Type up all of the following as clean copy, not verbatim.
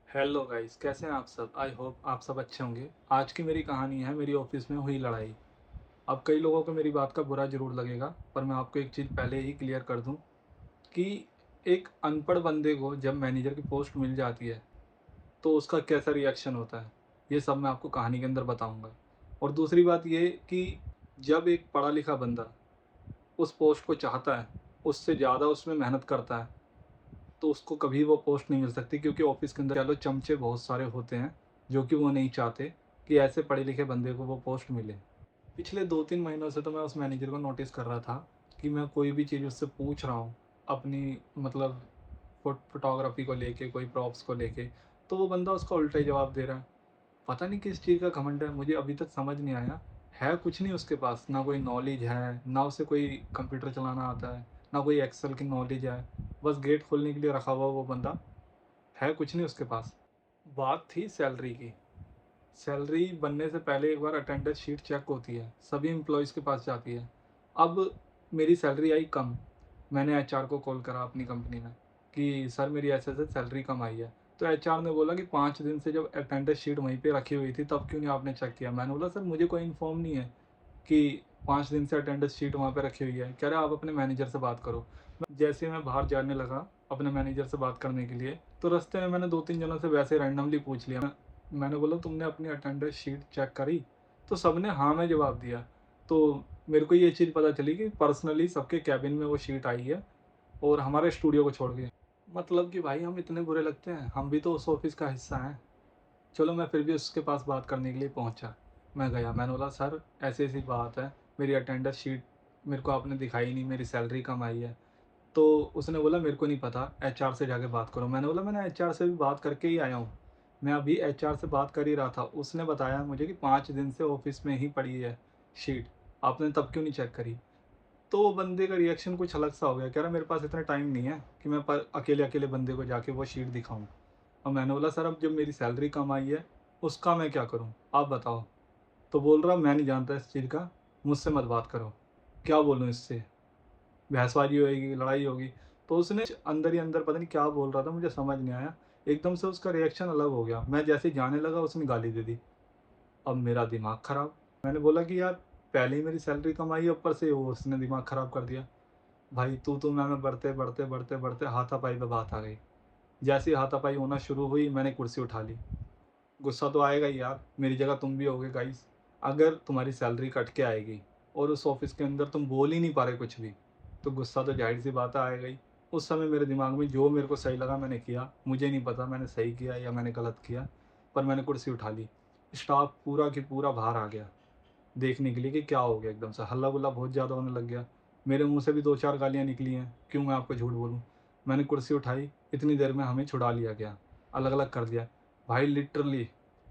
Hello guys, कैसे हैं आप सब। आई होप आप सब अच्छे होंगे। आज की मेरी कहानी है मेरी ऑफिस में हुई लड़ाई। अब कई लोगों को मेरी बात का बुरा ज़रूर लगेगा, पर मैं आपको एक चीज़ पहले ही क्लियर कर दूं कि एक अनपढ़ बंदे को जब मैनेजर की पोस्ट मिल जाती है तो उसका कैसा रिएक्शन होता है, ये सब मैं आपको कहानी के अंदर बताऊंगा। और दूसरी बात ये कि जब एक पढ़ा लिखा बंदा उस पोस्ट को चाहता है, उससे ज़्यादा उसमें मेहनत करता है, तो उसको कभी वो पोस्ट नहीं मिल सकती, क्योंकि ऑफिस के अंदर कह लो चमचे बहुत सारे होते हैं जो कि वो नहीं चाहते कि ऐसे पढ़े लिखे बंदे को वो पोस्ट मिले। पिछले 2-3 महीनों से तो मैं उस मैनेजर को नोटिस कर रहा था कि मैं कोई भी चीज़ उससे पूछ रहा हूँ अपनी, मतलब फोटोग्राफी को लेके, कोई प्रॉप्स को लेके, तो वो बंदा उसका उल्टा ही जवाब दे रहा है। पता नहीं किस चीज़ का घमंड है, मुझे अभी तक समझ नहीं आया। है कुछ नहीं उसके पास, ना कोई नॉलेज है, ना उसे कोई कंप्यूटर चलाना आता है, ना कोई एक्सेल की नॉलेज है। बस गेट खोलने के लिए रखा हुआ वो बंदा, है कुछ नहीं उसके पास। बात थी सैलरी की। सैलरी बनने से पहले एक बार अटेंडेंस शीट चेक होती है, सभी एम्प्लॉयज़ के पास जाती है। अब मेरी सैलरी आई कम। मैंने एचआर को कॉल करा अपनी कंपनी में कि सर मेरी ऐसे-ऐसे सैलरी कम आई है। तो एचआर ने बोला कि 5 दिन से जब अटेंडेंस शीट वहीं पे रखी हुई थी तब क्यों नहीं आपने चेक किया? मैंने बोला सर मुझे कोई इन्फॉर्म नहीं है कि 5 दिन से अटेंडेंस शीट वहाँ पे रखी हुई है। कह रहा आप अपने मैनेजर से बात करो। जैसे ही मैं बाहर जाने लगा अपने मैनेजर से बात करने के लिए, तो रास्ते में मैंने 2-3 जनों से वैसे रैंडमली पूछ लिया। मैंने बोला तुमने अपनी अटेंडेंस शीट चेक करी? तो सबने हाँ में जवाब दिया। तो मेरे को ये चीज़ पता चली कि पर्सनली सबके केबिन में वो शीट आई है, और हमारे स्टूडियो को छोड़ के। मतलब कि भाई हम इतने बुरे लगते हैं, हम भी तो उस ऑफिस का हिस्सा हैं। चलो मैं फिर भी उसके पास बात करने के लिए पहुंचा। मैं गया, मैंने बोला सर ऐसी ऐसी बात है, मेरी अटेंडेंस शीट मेरे को आपने दिखाई नहीं, मेरी सैलरी कम आई है। तो उसने बोला मेरे को नहीं पता, एचआर से जाके बात करो। मैंने बोला मैंने एचआर से भी बात करके ही आया हूँ, मैं अभी एचआर से बात कर ही रहा था। उसने बताया मुझे कि 5 दिन से ऑफिस में ही पड़ी है शीट, आपने तब क्यों नहीं चेक करी? तो वो बंदे का रिएक्शन कुछ अलग सा हो गया, कह रहा मेरे पास इतना टाइम नहीं है कि मैं पर अकेले अकेले बंदे को जाके वो शीट दिखाऊं। और मैंने बोला सर अब जब मेरी सैलरी कम आई है उसका मैं क्या करूं, आप बताओ। तो बोल रहा मैं नहीं जानता इस चीज़ का, मुझसे मत बात करो। क्या बोलूँ इससे, बहसबाजी होएगी, लड़ाई होगी। तो उसने अंदर ही अंदर पता नहीं क्या बोल रहा था, मुझे समझ नहीं आया। एकदम से उसका रिएक्शन अलग हो गया, मैं जैसे ही जाने लगा उसने गाली दे दी। अब मेरा दिमाग ख़राब। मैंने बोला कि यार पहले ही मेरी सैलरी कम आई है, ऊपर से वो उसने दिमाग ख़राब कर दिया। भाई तू मैं में बढ़ते बढ़ते बढ़ते बढ़ते हाथापाई पे बात आ गई। जैसे ही हाथापाई होना शुरू हुई मैंने कुर्सी उठा ली। गुस्सा तो आएगा ही यार, मेरी जगह तुम भी होगे गाइस। अगर तुम्हारी सैलरी कट के आएगी और उस ऑफिस के अंदर तुम बोल ही नहीं पा रहे कुछ भी, तो गुस्सा तो जाहिर सी बात है आएगा ही। उस समय मेरे दिमाग में जो मेरे को सही लगा मैंने किया। मुझे नहीं पता मैंने सही किया या मैंने गलत किया, पर मैंने कुर्सी उठा ली। स्टाफ पूरा की पूरा बाहर आ गया देखने के लिए कि क्या हो गया। एकदम से हल्ला गुल्ला बहुत ज़्यादा होने लग गया। मेरे मुंह से भी 2-4 गालियाँ निकली हैं, क्यों मैं आपको झूठ बोलूँ। मैंने कुर्सी उठाई, इतनी देर में हमें छुड़ा लिया गया, अलग अलग कर दिया। भाई लिटरली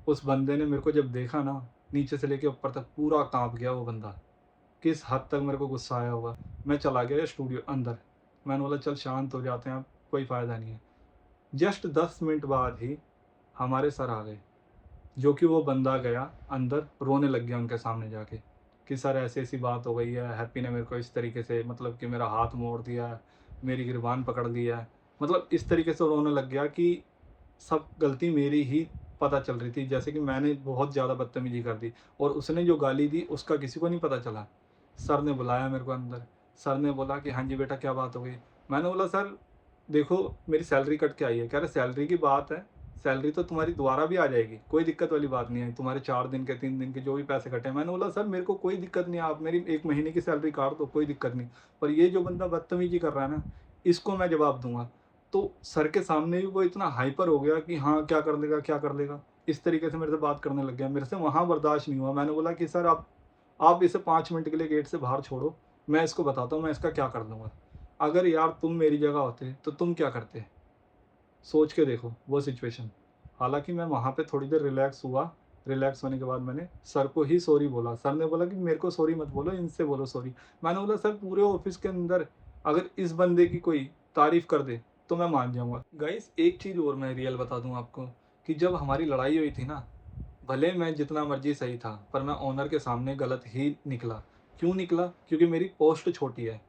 उस बंदे ने मेरे को जब देखा ना, नीचे से लेके ऊपर तक पूरा कांप गया वो बंदा। किस हद तक मेरे को गुस्सा आया होगा। मैं चला गया स्टूडियो अंदर। मैंने बोला चल शांत हो जाते हैं, अब कोई फ़ायदा नहीं है। जस्ट 10 मिनट बाद ही हमारे सर आ गए, जो कि वो बंदा गया अंदर रोने लग गया उनके सामने जाके कि सर ऐसी-ऐसी बात हो गई है, हैप्पी ने मेरे को इस तरीके से, मतलब कि मेरा हाथ मोड़ दिया है, मेरी गिरबान पकड़ लिया है। मतलब इस तरीके से रोने लग गया कि सब गलती मेरी ही पता चल रही थी, जैसे कि मैंने बहुत ज़्यादा बदतमीज़ी कर दी और उसने जो गाली दी उसका किसी को नहीं पता चला। सर ने बुलाया मेरे को अंदर, सर ने बोला कि हाँ जी बेटा क्या बात हो गई? मैंने बोला सर देखो मेरी सैलरी कट के आई है। कह रहे सैलरी की बात है, सैलरी तो तुम्हारी दोबारा भी आ जाएगी, कोई दिक्कत वाली बात नहीं है, तुम्हारे 4 दिन के 3 दिन के जो भी पैसे कटे हैं। मैंने बोला सर मेरे को कोई दिक्कत नहीं है, आप मेरी 1 महीने की सैलरी काट दो, कोई दिक्कत नहीं। पर ये जो बंदा बदतमीज़ी कर रहा है ना, इसको मैं जवाब दूँगा। तो सर के सामने भी वो इतना हाइपर हो गया कि हाँ, क्या कर लेगा, क्या कर लेगा? इस तरीके से मेरे से बात करने लग गया। मेरे से वहाँ बर्दाश्त नहीं हुआ। मैंने बोला कि सर आप इसे 5 मिनट के लिए गेट से बाहर छोड़ो, मैं इसको बताता हूँ मैं इसका क्या कर दूँगा। अगर यार तुम मेरी जगह होते तो तुम क्या करते? सोच के देखो वो सिचुएशन। हालाँकि मैं वहाँ पे थोड़ी देर रिलैक्स हुआ, रिलैक्स होने के बाद मैंने सर को ही सॉरी बोला। सर ने बोला कि मेरे को सॉरी मत बोलो, इनसे बोलो सॉरी। मैंने बोला सर पूरे ऑफ़िस के अंदर अगर इस बंदे की कोई तारीफ़ कर दे, तो मैं मान जाऊँगा। गाइस एक चीज़ और मैं रियल बता दूँ आपको कि जब हमारी लड़ाई हुई थी ना, भले मैं जितना मर्ज़ी सही था, पर मैं ओनर के सामने गलत ही निकला। क्यों निकला? क्योंकि मेरी पोस्ट छोटी है,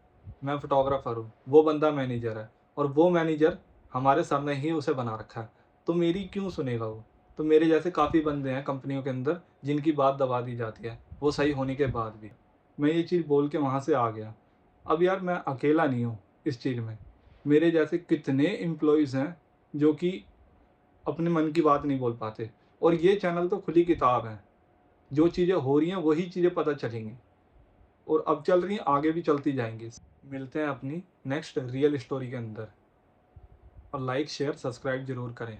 मैं फ़ोटोग्राफ़र हूँ, वो बंदा मैनेजर है और वो मैनेजर हमारे सर ने ही उसे बना रखा है। तो मेरी क्यों सुनेगा वो? तो मेरे जैसे काफ़ी बंदे हैं कंपनियों के अंदर जिनकी बात दबा दी जाती है, वो सही होने के बाद भी। मैं ये चीज़ बोल के वहाँ से आ गया। अब यार मैं अकेला नहीं हूँ इस चीज़ में। मेरे जैसे कितने एम्प्लॉइज़ हैं जो कि अपने मन की बात नहीं बोल पाते, और ये चैनल तो खुली किताब है। जो चीज़ें हो रही हैं वही चीज़ें पता चलेंगी, और अब चल रही हैं, आगे भी चलती जाएँगी। मिलते हैं अपनी नेक्स्ट रियल स्टोरी के अंदर, और लाइक, शेयर, सब्सक्राइब ज़रूर करें।